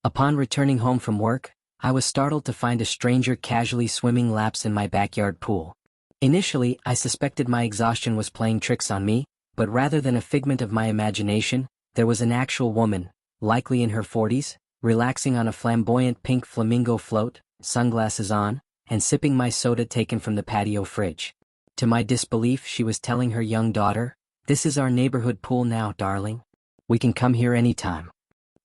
Upon returning home from work, I was startled to find a stranger casually swimming laps in my backyard pool. Initially, I suspected my exhaustion was playing tricks on me, but rather than a figment of my imagination, there was an actual woman, likely in her 40s, relaxing on a flamboyant pink flamingo float, sunglasses on, and sipping my soda taken from the patio fridge. To my disbelief, she was telling her young daughter, "This is our neighborhood pool now, darling. We can come here anytime."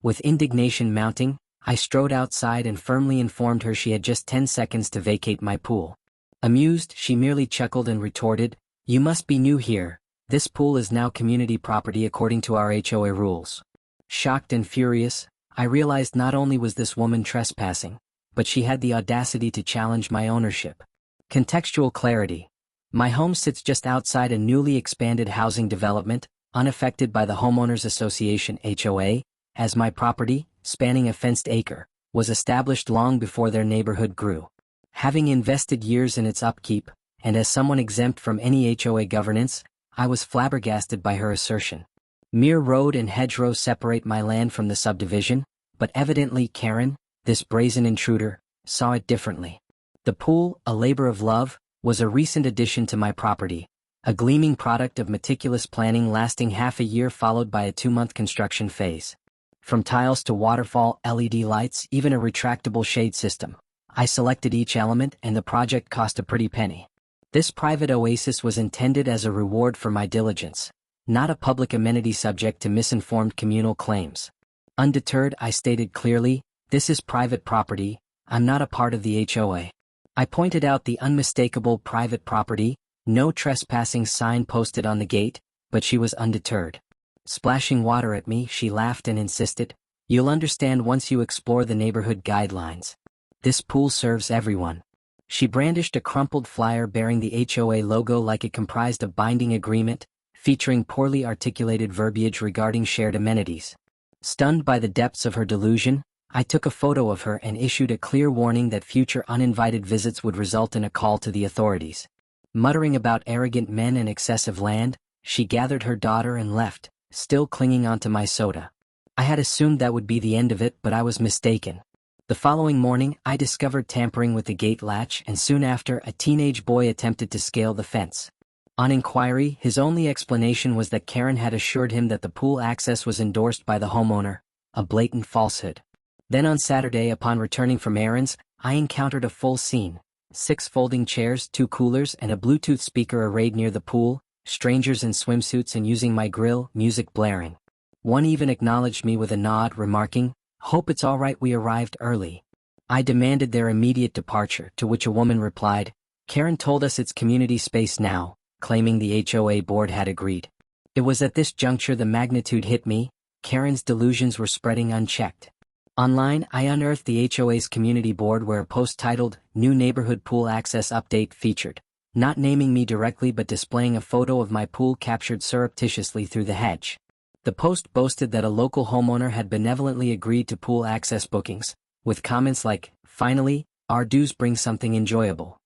With indignation mounting, I strode outside and firmly informed her she had just 10 seconds to vacate my pool. Amused, she merely chuckled and retorted, "You must be new here. This pool is now community property according to our HOA rules." Shocked and furious, I realized not only was this woman trespassing, but she had the audacity to challenge my ownership. Contextual clarity. My home sits just outside a newly expanded housing development, unaffected by the Homeowners Association (HOA), as my property, spanning a fenced acre, was established long before their neighborhood grew. Having invested years in its upkeep, and as someone exempt from any HOA governance, I was flabbergasted by her assertion. Mere road and hedgerow separate my land from the subdivision, but evidently Karen, this brazen intruder, saw it differently. The pool, a labor of love, was a recent addition to my property, a gleaming product of meticulous planning lasting half a year followed by a 2-month construction phase. From tiles to waterfall, LED lights, even a retractable shade system, I selected each element and the project cost a pretty penny. This private oasis was intended as a reward for my diligence, not a public amenity subject to misinformed communal claims. Undeterred, I stated clearly, "This is private property, I'm not a part of the HOA." I pointed out the unmistakable private property, no trespassing sign posted on the gate, but she was undeterred. Splashing water at me, she laughed and insisted, "You'll understand once you explore the neighborhood guidelines. This pool serves everyone." She brandished a crumpled flyer bearing the HOA logo like it comprised a binding agreement, featuring poorly articulated verbiage regarding shared amenities. Stunned by the depths of her delusion, I took a photo of her and issued a clear warning that future uninvited visits would result in a call to the authorities. Muttering about arrogant men and excessive land, she gathered her daughter and left, still clinging onto my soda. I had assumed that would be the end of it, but I was mistaken. The following morning, I discovered tampering with the gate latch, and soon after, a teenage boy attempted to scale the fence. On inquiry, his only explanation was that Karen had assured him that the pool access was endorsed by the homeowner, a blatant falsehood. Then on Saturday, upon returning from errands, I encountered a full scene: 6 folding chairs, 2 coolers, and a Bluetooth speaker arrayed near the pool, strangers in swimsuits and using my grill, music blaring. One even acknowledged me with a nod, remarking, "Hope it's all right we arrived early." I demanded their immediate departure, to which a woman replied, "Karen told us it's community space now," claiming the HOA board had agreed. It was at this juncture the magnitude hit me: Karen's delusions were spreading unchecked. Online, I unearthed the HOA's community board where a post titled, "New Neighborhood Pool Access Update" featured, not naming me directly but displaying a photo of my pool captured surreptitiously through the hedge. The post boasted that a local homeowner had benevolently agreed to pool access bookings, with comments like, "Finally, our dues bring something enjoyable."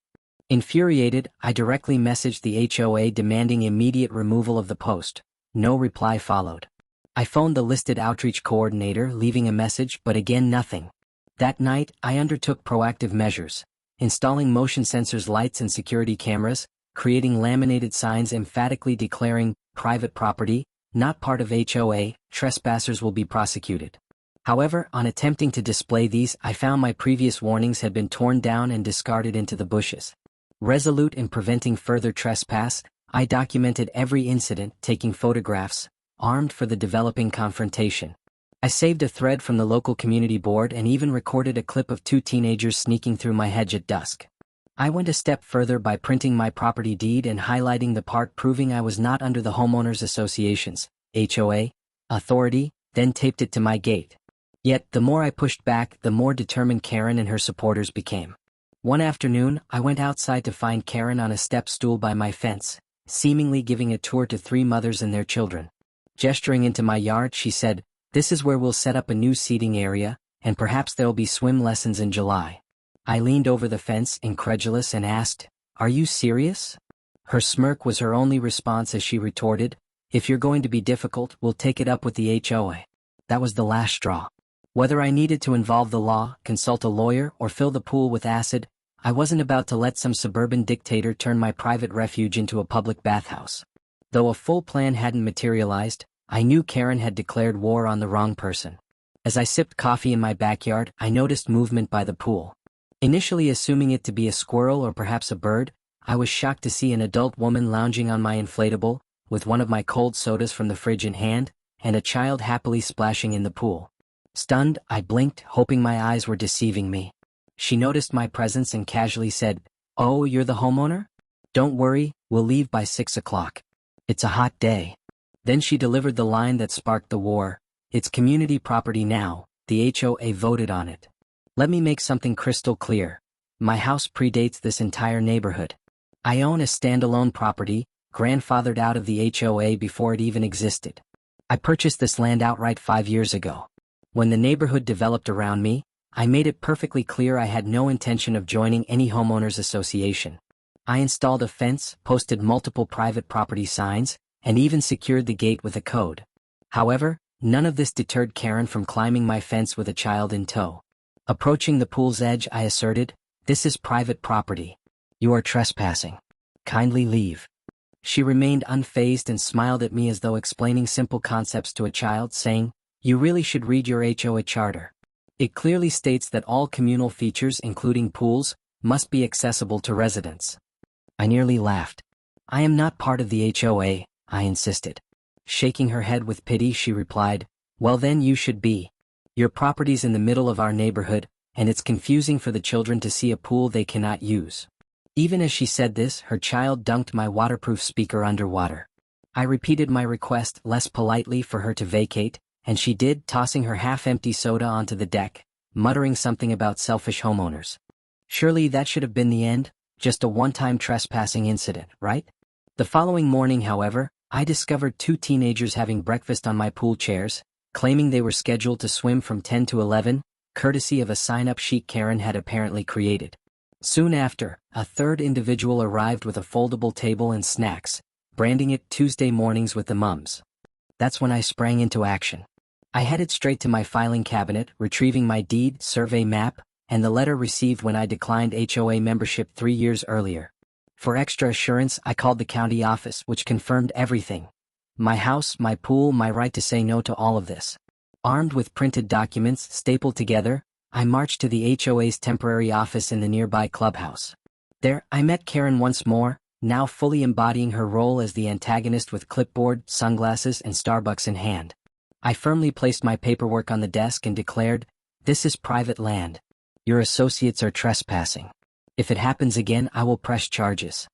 Infuriated, I directly messaged the HOA demanding immediate removal of the post. No reply followed. I phoned the listed outreach coordinator, leaving a message, but again nothing. That night, I undertook proactive measures, installing motion sensors, lights, and security cameras, creating laminated signs emphatically declaring, "Private property, not part of HOA, trespassers will be prosecuted." However, on attempting to display these, I found my previous warnings had been torn down and discarded into the bushes. Resolute in preventing further trespass, I documented every incident, taking photographs, armed for the developing confrontation. I saved a thread from the local community board and even recorded a clip of 2 teenagers sneaking through my hedge at dusk. I went a step further by printing my property deed and highlighting the part proving I was not under the Homeowners Association's (HOA) authority, then taped it to my gate. Yet, the more I pushed back, the more determined Karen and her supporters became. One afternoon, I went outside to find Karen on a step stool by my fence, seemingly giving a tour to 3 mothers and their children. Gesturing into my yard, she said, "This is where we'll set up a new seating area, and perhaps there'll be swim lessons in July." I leaned over the fence, incredulous, and asked, "Are you serious?" Her smirk was her only response as she retorted, "If you're going to be difficult, we'll take it up with the HOA." That was the last straw. Whether I needed to involve the law, consult a lawyer, or fill the pool with acid, I wasn't about to let some suburban dictator turn my private refuge into a public bathhouse. Though a full plan hadn't materialized, I knew Karen had declared war on the wrong person. As I sipped coffee in my backyard, I noticed movement by the pool. Initially assuming it to be a squirrel or perhaps a bird, I was shocked to see an adult woman lounging on my inflatable, with one of my cold sodas from the fridge in hand, and a child happily splashing in the pool. Stunned, I blinked, hoping my eyes were deceiving me. She noticed my presence and casually said, "Oh, you're the homeowner? Don't worry, we'll leave by 6 o'clock. It's a hot day." Then she delivered the line that sparked the war. "It's community property now, the HOA voted on it." Let me make something crystal clear. My house predates this entire neighborhood. I own a standalone property, grandfathered out of the HOA before it even existed. I purchased this land outright 5 years ago. When the neighborhood developed around me, I made it perfectly clear I had no intention of joining any homeowners association. I installed a fence, posted multiple private property signs, and even secured the gate with a code. However, none of this deterred Karen from climbing my fence with a child in tow. Approaching the pool's edge, I asserted, "This is private property. You are trespassing. Kindly leave." She remained unfazed and smiled at me as though explaining simple concepts to a child, saying, "You really should read your HOA charter. It clearly states that all communal features, including pools, must be accessible to residents." I nearly laughed. "I am not part of the HOA, I insisted. Shaking her head with pity, she replied, "Well then you should be. Your property's in the middle of our neighborhood, and it's confusing for the children to see a pool they cannot use." Even as she said this, her child dunked my waterproof speaker underwater. I repeated my request less politely for her to vacate, and she did, tossing her half-empty soda onto the deck, muttering something about selfish homeowners. Surely that should have been the end, just a one-time trespassing incident, right? The following morning, however, I discovered 2 teenagers having breakfast on my pool chairs, claiming they were scheduled to swim from 10 to 11, courtesy of a sign-up sheet Karen had apparently created. Soon after, a third individual arrived with a foldable table and snacks, branding it "Tuesday mornings with the mums." That's when I sprang into action. I headed straight to my filing cabinet, retrieving my deed, survey map, and the letter received when I declined HOA membership 3 years earlier. For extra assurance, I called the county office, which confirmed everything. My house, my pool, my right to say no to all of this. Armed with printed documents stapled together, I marched to the HOA's temporary office in the nearby clubhouse. There, I met Karen once more, now fully embodying her role as the antagonist with clipboard, sunglasses, and Starbucks in hand. I firmly placed my paperwork on the desk and declared, "This is private land. Your associates are trespassing. If it happens again, I will press charges."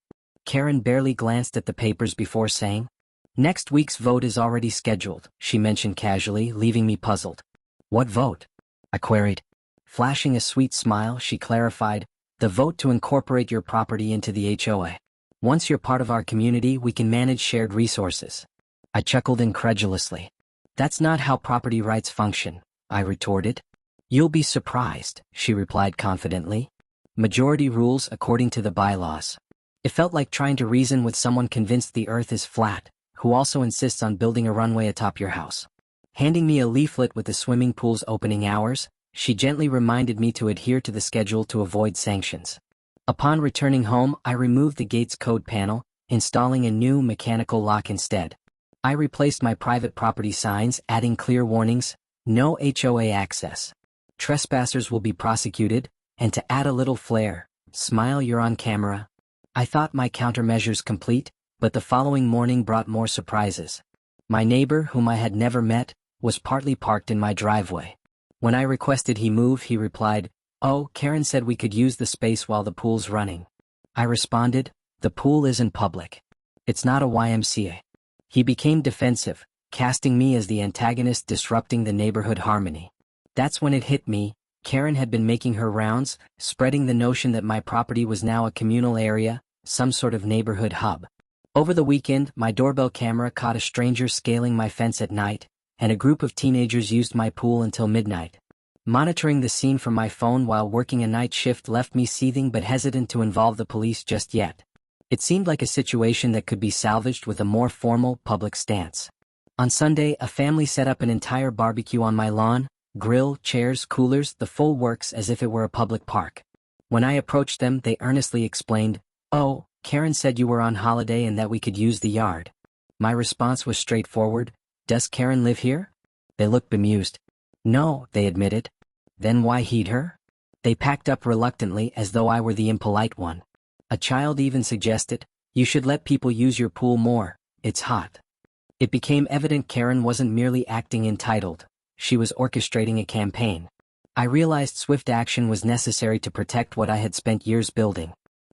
Karen barely glanced at the papers before saying, "Next week's vote is already scheduled," she mentioned casually, leaving me puzzled. "What vote?" I queried. Flashing a sweet smile, she clarified, "The vote to incorporate your property into the HOA. Once you're part of our community, we can manage shared resources." I chuckled incredulously. "That's not how property rights function," I retorted. "You'll be surprised," she replied confidently. "Majority rules according to the bylaws." It felt like trying to reason with someone convinced the earth is flat, who also insists on building a runway atop your house. Handing me a leaflet with the swimming pool's opening hours, she gently reminded me to adhere to the schedule to avoid sanctions. Upon returning home, I removed the gate's code panel, installing a new mechanical lock instead. I replaced my private property signs, adding clear warnings, "No HOA access. Trespassers will be prosecuted," and to add a little flair, "Smile, you're on camera." I thought my countermeasures complete, but the following morning brought more surprises. My neighbor, whom I had never met, was partly parked in my driveway. When I requested he move, he replied, "Oh, Karen said we could use the space while the pool's running." I responded, "The pool isn't public. It's not a YMCA." He became defensive, casting me as the antagonist disrupting the neighborhood harmony. That's when it hit me. Karen had been making her rounds, spreading the notion that my property was now a communal area, some sort of neighborhood hub. Over the weekend, my doorbell camera caught a stranger scaling my fence at night, and a group of teenagers used my pool until midnight. Monitoring the scene from my phone while working a night shift left me seething but hesitant to involve the police just yet. It seemed like a situation that could be salvaged with a more formal, public stance. On Sunday, a family set up an entire barbecue on my lawn, Grill, chairs, coolers, the full works, as if it were a public park. When I approached them, they earnestly explained, "Oh, Karen said you were on holiday and that we could use the yard." My response was straightforward, "Does Karen live here?" They looked bemused. "No," they admitted. Then why heed her? They packed up reluctantly as though I were the impolite one. A child even suggested, "You should let people use your pool more, it's hot." It became evident Karen wasn't merely acting entitled, she was orchestrating a campaign. I realized swift action was necessary to protect what I had spent years building.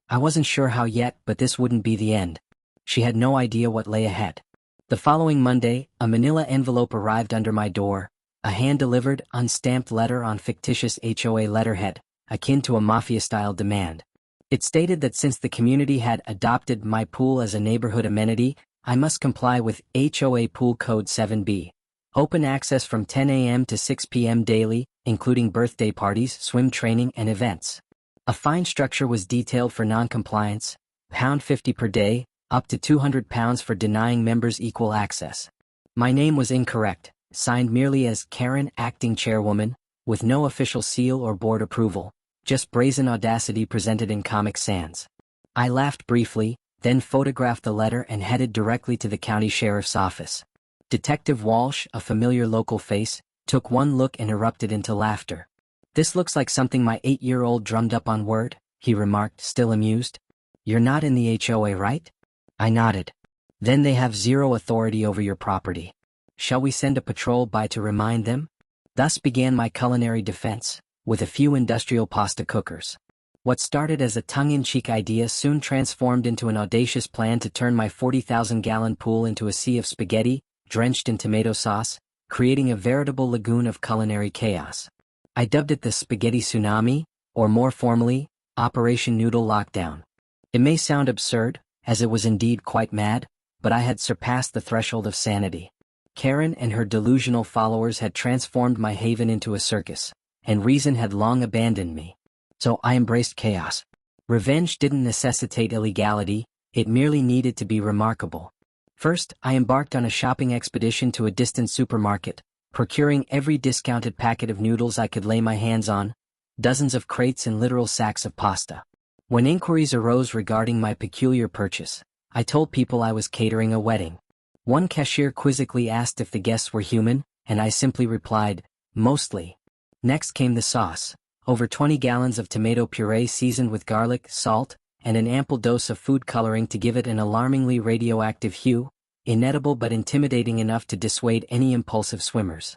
I wasn't sure how yet, but this wouldn't be the end. She had no idea what lay ahead. The following Monday, a manila envelope arrived under my door, a hand-delivered, unstamped letter on fictitious HOA letterhead, akin to a mafia-style demand. It stated that since the community had adopted my pool as a neighborhood amenity, I must comply with HOA Pool Code 7B. Open access from 10 a.m. to 6 p.m. daily, including birthday parties, swim training, and events. A fine structure was detailed for non-compliance, £50 per day, up to £200 for denying members equal access. My name was incorrect, signed merely as Karen Acting Chairwoman, with no official seal or board approval, just brazen audacity presented in Comic Sans. I laughed briefly, then photographed the letter and headed directly to the county sheriff's office. Detective Walsh, a familiar local face, took one look and erupted into laughter. "This looks like something my 8-year-old drummed up on Word," he remarked, still amused. "You're not in the HOA, right?" I nodded. "Then they have zero authority over your property. Shall we send a patrol by to remind them?" Thus began my culinary defense, with a few industrial pasta cookers. What started as a tongue-in-cheek idea soon transformed into an audacious plan to turn my 40,000-gallon pool into a sea of spaghetti, drenched in tomato sauce, creating a veritable lagoon of culinary chaos. I dubbed it the Spaghetti Tsunami, or more formally, Operation Noodle Lockdown. It may sound absurd, as it was indeed quite mad, but I had surpassed the threshold of sanity. Karen and her delusional followers had transformed my haven into a circus, and reason had long abandoned me. So I embraced chaos. Revenge didn't necessitate illegality, it merely needed to be remarkable. First, I embarked on a shopping expedition to a distant supermarket, procuring every discounted packet of noodles I could lay my hands on, dozens of crates and literal sacks of pasta. When inquiries arose regarding my peculiar purchase, I told people I was catering a wedding. One cashier quizzically asked if the guests were human, and I simply replied, "Mostly." Next came the sauce, over 20 gallons of tomato puree seasoned with garlic, salt, and an ample dose of food coloring to give it an alarmingly radioactive hue, inedible but intimidating enough to dissuade any impulsive swimmers.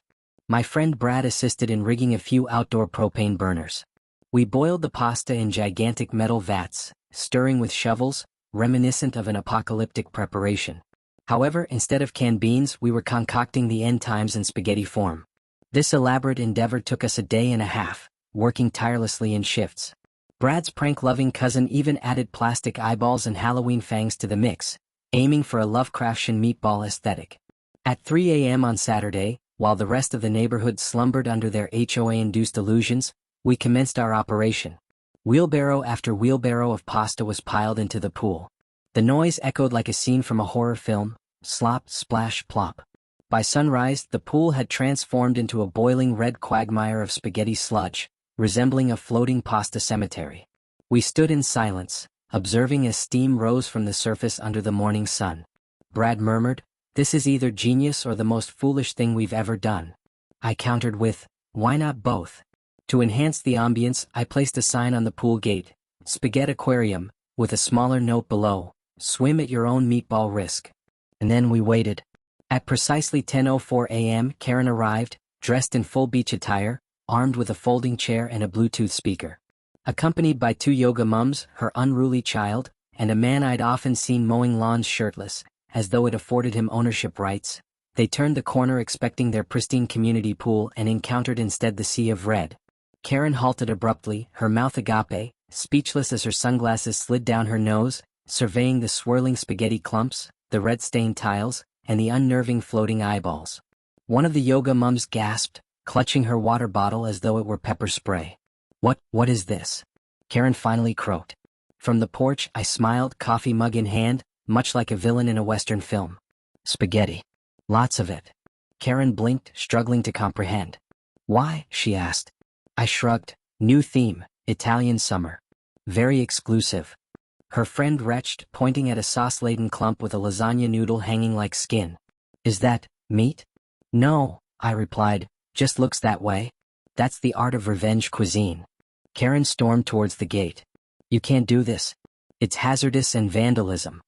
My friend Brad assisted in rigging a few outdoor propane burners. We boiled the pasta in gigantic metal vats, stirring with shovels, reminiscent of an apocalyptic preparation. However, instead of canned beans, we were concocting the end times in spaghetti form. This elaborate endeavor took us a day and a half, working tirelessly in shifts. Brad's prank-loving cousin even added plastic eyeballs and Halloween fangs to the mix, aiming for a Lovecraftian meatball aesthetic. At 3 a.m. on Saturday, while the rest of the neighborhood slumbered under their HOA-induced illusions, we commenced our operation. Wheelbarrow after wheelbarrow of pasta was piled into the pool. The noise echoed like a scene from a horror film, slop, splash, plop. By sunrise, the pool had transformed into a boiling red quagmire of spaghetti sludge, resembling a floating pasta cemetery. We stood in silence, observing as steam rose from the surface under the morning sun. Brad murmured, "This is either genius or the most foolish thing we've ever done." I countered with, "Why not both?" To enhance the ambience, I placed a sign on the pool gate, "Spaghetti Aquarium," with a smaller note below, "Swim at your own meatball risk." And then we waited. At precisely 10:04 a.m., Karen arrived, dressed in full beach attire, armed with a folding chair and a Bluetooth speaker. Accompanied by 2 yoga mums, her unruly child, and a man I'd often seen mowing lawns shirtless, as though it afforded him ownership rights, they turned the corner expecting their pristine community pool and encountered instead the sea of red. Karen halted abruptly, her mouth agape, speechless as her sunglasses slid down her nose, surveying the swirling spaghetti clumps, the red-stained tiles, and the unnerving floating eyeballs. One of the yoga mums gasped, clutching her water bottle as though it were pepper spray. What is this?" Karen finally croaked. From the porch, I smiled, coffee mug in hand, much like a villain in a Western film. "Spaghetti. Lots of it." Karen blinked, struggling to comprehend. Why? She asked. I shrugged. New theme, Italian summer. Very exclusive. Her friend retched, pointing at a sauce-laden clump with a lasagna noodle hanging like skin. Is that meat? No, I replied, just looks that way. That's the art of revenge cuisine. Karen stormed towards the gate. You can't do this. It's hazardous and vandalism.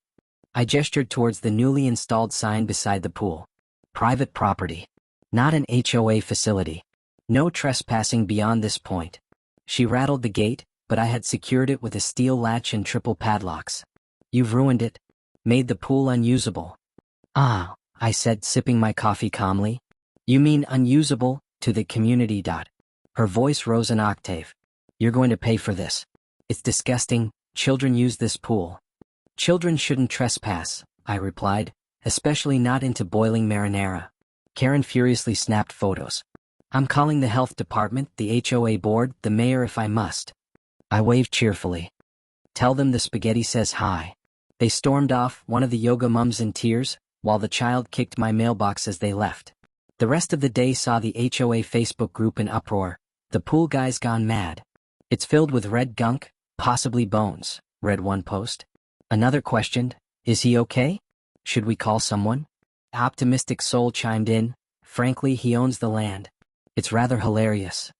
I gestured towards the newly installed sign beside the pool. Private property. Not an HOA facility. No trespassing beyond this point. She rattled the gate, but I had secured it with a steel latch and triple padlocks. You've ruined it. Made the pool unusable. Ah, I said, sipping my coffee calmly. You mean unusable to the community. Her voice rose an octave. You're going to pay for this. It's disgusting. Children use this pool. Children shouldn't trespass, I replied, especially not into boiling marinara. Karen furiously snapped photos. I'm calling the health department, the HOA board, the mayor if I must. I waved cheerfully. Tell them the spaghetti says hi. They stormed off, one of the yoga mums in tears, while the child kicked my mailbox as they left. The rest of the day saw the HOA Facebook group in uproar. The pool guy's gone mad. It's filled with red gunk, possibly bones, read one post. Another questioned, is he okay? Should we call someone? Optimistic soul chimed in, frankly he owns the land. It's rather hilarious.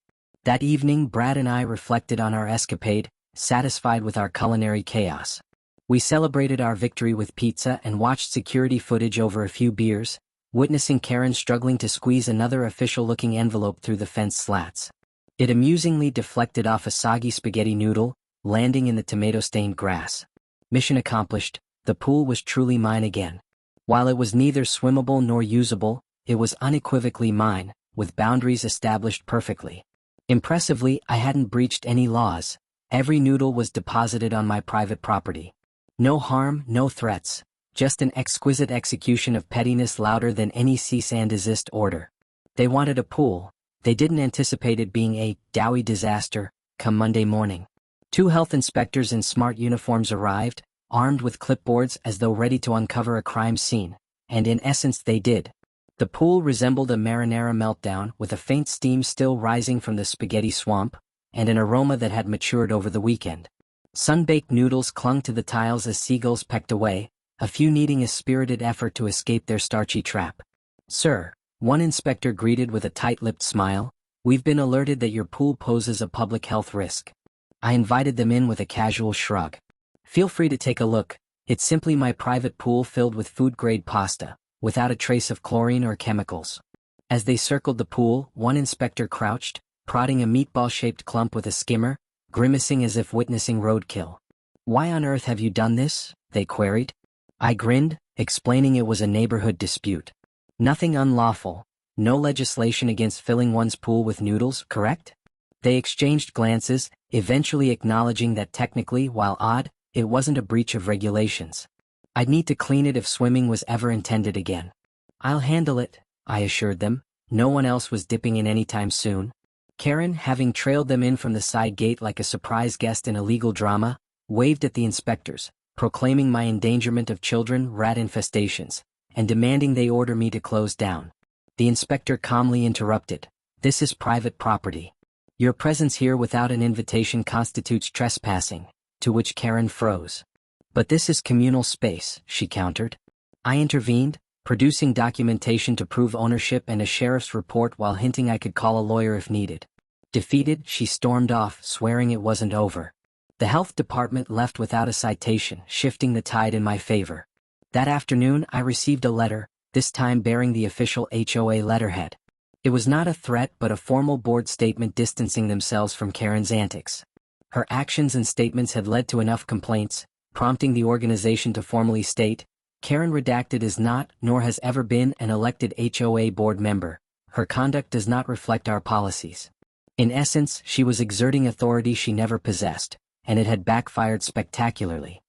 That evening Brad and I reflected on our escapade, satisfied with our culinary chaos. We celebrated our victory with pizza and watched security footage over a few beers, witnessing Karen struggling to squeeze another official-looking envelope through the fence slats. It amusingly deflected off a soggy spaghetti noodle, landing in the tomato-stained grass. Mission accomplished, the pool was truly mine again. While it was neither swimmable nor usable, it was unequivocally mine, with boundaries established perfectly. Impressively, I hadn't breached any laws. Every noodle was deposited on my private property. No harm, no threats. Just an exquisite execution of pettiness louder than any cease and desist order. They wanted a pool. They didn't anticipate it being a doughy disaster, come Monday morning. 2 health inspectors in smart uniforms arrived, armed with clipboards as though ready to uncover a crime scene, and in essence they did. The pool resembled a marinara meltdown with a faint steam still rising from the spaghetti swamp, and an aroma that had matured over the weekend. Sun-baked noodles clung to the tiles as seagulls pecked away, a few needing a spirited effort to escape their starchy trap. Sir, one inspector greeted with a tight-lipped smile, we've been alerted that your pool poses a public health risk. I invited them in with a casual shrug. Feel free to take a look, it's simply my private pool filled with food-grade pasta, without a trace of chlorine or chemicals. As they circled the pool, one inspector crouched, prodding a meatball-shaped clump with a skimmer, grimacing as if witnessing roadkill. Why on earth have you done this? They queried. I grinned, explaining it was a neighborhood dispute. Nothing unlawful, no legislation against filling one's pool with noodles, correct? They exchanged glances, eventually acknowledging that technically, while odd, it wasn't a breach of regulations. I'd need to clean it if swimming was ever intended again. I'll handle it, I assured them. No one else was dipping in anytime soon. Karen, having trailed them in from the side gate like a surprise guest in a legal drama, waved at the inspectors, proclaiming my endangerment of children, rat infestations, and demanding they order me to close down. The inspector calmly interrupted. This is private property. Your presence here without an invitation constitutes trespassing, to which Karen froze. But this is communal space, she countered. I intervened, producing documentation to prove ownership and a sheriff's report while hinting I could call a lawyer if needed. Defeated, she stormed off, swearing it wasn't over. The health department left without a citation, shifting the tide in my favor. That afternoon, I received a letter, this time bearing the official HOA letterhead. It was not a threat but a formal board statement distancing themselves from Karen's antics. Her actions and statements had led to enough complaints, prompting the organization to formally state, Karen Redacted is not, nor has ever been, an elected HOA board member. Her conduct does not reflect our policies. In essence, she was exerting authority she never possessed, and it had backfired spectacularly.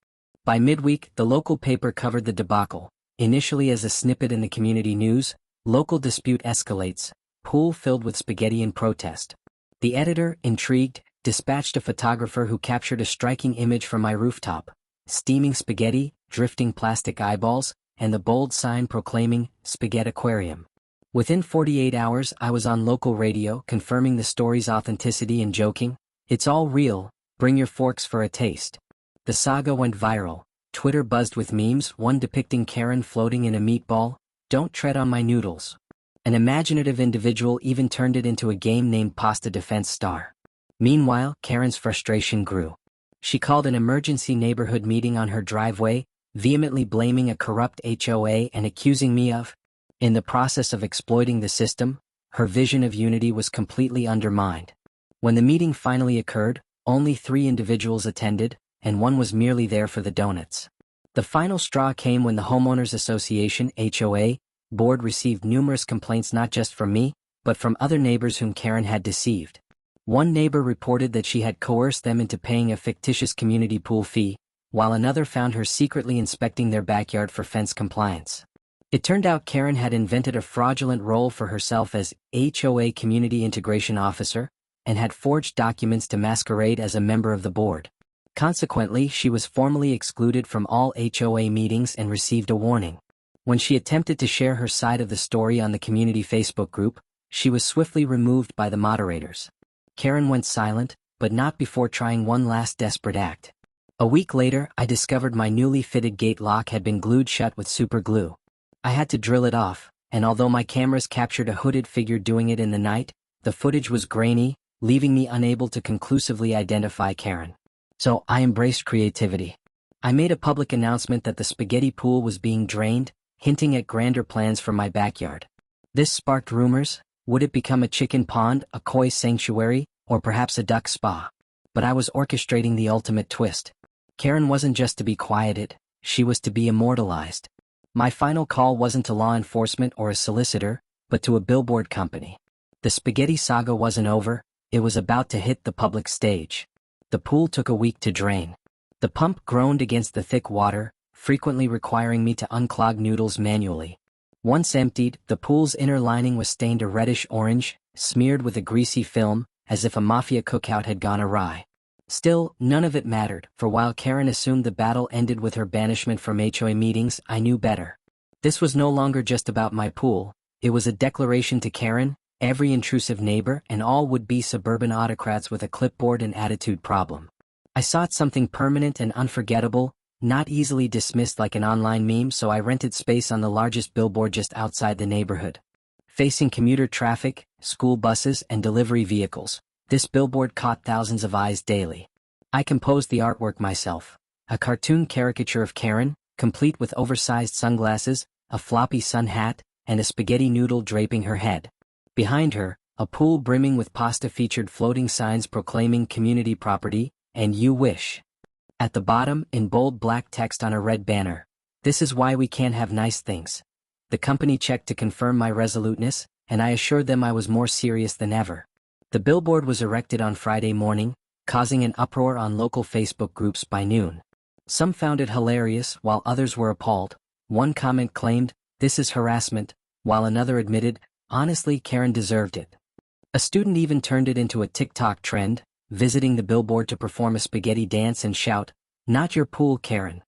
By midweek, the local paper covered the debacle, initially as a snippet in the community news. Local dispute escalates, pool filled with spaghetti in protest. The editor, intrigued, dispatched a photographer who captured a striking image from my rooftop. Steaming spaghetti, drifting plastic eyeballs, and the bold sign proclaiming, Spaghetti Aquarium. Within 48 hours, I was on local radio confirming the story's authenticity and joking, "It's all real, bring your forks for a taste." The saga went viral. Twitter buzzed with memes, one depicting Karen floating in a meatball, "Don't tread on my noodles." An imaginative individual even turned it into a game named Pasta Defense Star. Meanwhile, Karen's frustration grew. She called an emergency neighborhood meeting on her driveway, vehemently blaming a corrupt HOA and accusing me of, in the process of exploiting the system, her vision of unity was completely undermined. When the meeting finally occurred, only 3 individuals attended, and one was merely there for the donuts. The final straw came when the Homeowners Association (HOA) board received numerous complaints not just from me, but from other neighbors whom Karen had deceived. One neighbor reported that she had coerced them into paying a fictitious community pool fee, while another found her secretly inspecting their backyard for fence compliance. It turned out Karen had invented a fraudulent role for herself as HOA Community Integration Officer, and had forged documents to masquerade as a member of the board. Consequently, she was formally excluded from all HOA meetings and received a warning. When she attempted to share her side of the story on the community Facebook group, she was swiftly removed by the moderators. Karen went silent, but not before trying one last desperate act. A week later, I discovered my newly fitted gate lock had been glued shut with super glue. I had to drill it off, and although my cameras captured a hooded figure doing it in the night, the footage was grainy, leaving me unable to conclusively identify Karen. So I embraced creativity. I made a public announcement that the spaghetti pool was being drained, hinting at grander plans for my backyard. This sparked rumors. Would it become a chicken pond, a koi sanctuary, or perhaps a duck spa? But I was orchestrating the ultimate twist. Karen wasn't just to be quieted, she was to be immortalized. My final call wasn't to law enforcement or a solicitor, but to a billboard company. The spaghetti saga wasn't over, it was about to hit the public stage. The pool took a week to drain. The pump groaned against the thick water, frequently requiring me to unclog noodles manually. Once emptied, the pool's inner lining was stained a reddish orange, smeared with a greasy film, as if a mafia cookout had gone awry. Still, none of it mattered, for while Karen assumed the battle ended with her banishment from HOA meetings, I knew better. This was no longer just about my pool, it was a declaration to Karen, every intrusive neighbor, and all would-be suburban autocrats with a clipboard and attitude problem. I sought something permanent and unforgettable, not easily dismissed like an online meme, so I rented space on the largest billboard just outside the neighborhood. Facing commuter traffic, school buses, and delivery vehicles, this billboard caught thousands of eyes daily. I composed the artwork myself. A cartoon caricature of Karen, complete with oversized sunglasses, a floppy sun hat, and a spaghetti noodle draping her head. Behind her, a pool brimming with pasta featured floating signs proclaiming community property, and "You wish." At the bottom, in bold black text on a red banner, "This is why we can't have nice things." The company checked to confirm my resoluteness, and I assured them I was more serious than ever. The billboard was erected on Friday morning, causing an uproar on local Facebook groups by noon. Some found it hilarious, while others were appalled. One comment claimed, "This is harassment," while another admitted, "Honestly, Karen deserved it." A student even turned it into a TikTok trend, visiting the billboard to perform a spaghetti dance and shout, "Not your pool, Karen."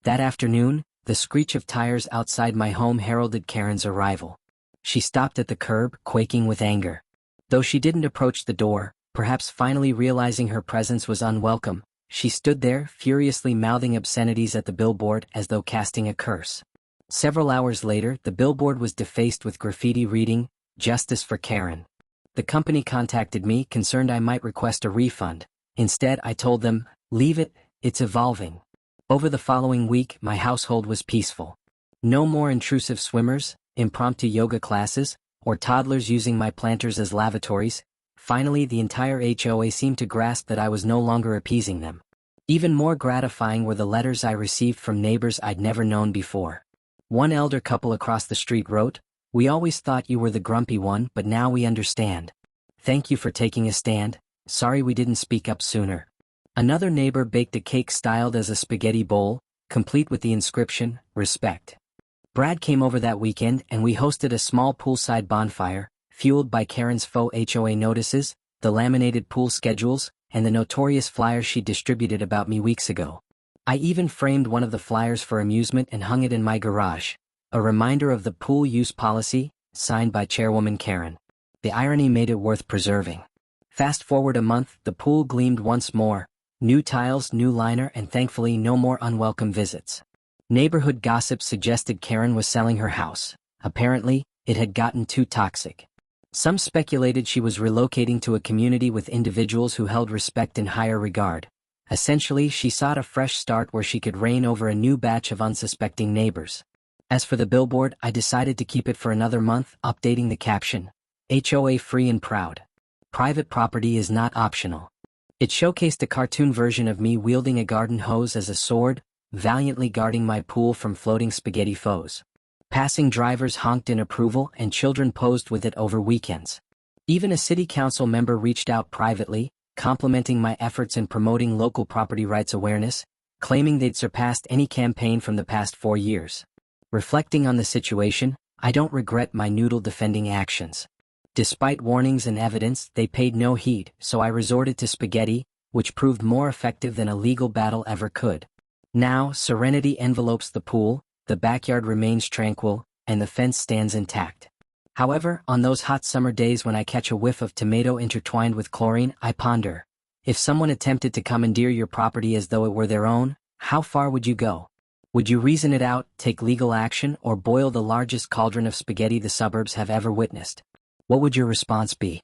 That afternoon, the screech of tires outside my home heralded Karen's arrival. She stopped at the curb, quaking with anger. Though she didn't approach the door, perhaps finally realizing her presence was unwelcome, she stood there, furiously mouthing obscenities at the billboard as though casting a curse. Several hours later, the billboard was defaced with graffiti reading, "Justice for Karen." The company contacted me, concerned I might request a refund. Instead, I told them, "Leave it, it's evolving." Over the following week, my household was peaceful. No more intrusive swimmers, impromptu yoga classes, or toddlers using my planters as lavatories. Finally, the entire HOA seemed to grasp that I was no longer appeasing them. Even more gratifying were the letters I received from neighbors I'd never known before. One elder couple across the street wrote, "We always thought you were the grumpy one, but now we understand. Thank you for taking a stand, sorry we didn't speak up sooner." Another neighbor baked a cake styled as a spaghetti bowl, complete with the inscription, "Respect." Brad came over that weekend and we hosted a small poolside bonfire, fueled by Karen's faux HOA notices, the laminated pool schedules, and the notorious flyers she distributed about me weeks ago. I even framed one of the flyers for amusement and hung it in my garage, a reminder of the pool use policy, signed by Chairwoman Karen. The irony made it worth preserving. Fast forward a month, the pool gleamed once more. New tiles, new liner, and thankfully no more unwelcome visits. Neighborhood gossip suggested Karen was selling her house. Apparently, it had gotten too toxic. Some speculated she was relocating to a community with individuals who held respect and higher regard. Essentially, she sought a fresh start where she could reign over a new batch of unsuspecting neighbors. As for the billboard, I decided to keep it for another month, updating the caption. HOA free and proud. Private property is not optional. It showcased a cartoon version of me wielding a garden hose as a sword, valiantly guarding my pool from floating spaghetti foes. Passing drivers honked in approval and children posed with it over weekends. Even a city council member reached out privately, complimenting my efforts in promoting local property rights awareness, claiming they'd surpassed any campaign from the past 4 years. Reflecting on the situation, I don't regret my noodle-defending actions. Despite warnings and evidence, they paid no heed, so I resorted to spaghetti, which proved more effective than a legal battle ever could. Now, serenity envelopes the pool, the backyard remains tranquil, and the fence stands intact. However, on those hot summer days when I catch a whiff of tomato intertwined with chlorine, I ponder. If someone attempted to commandeer your property as though it were their own, how far would you go? Would you reason it out, take legal action, or boil the largest cauldron of spaghetti the suburbs have ever witnessed? What would your response be?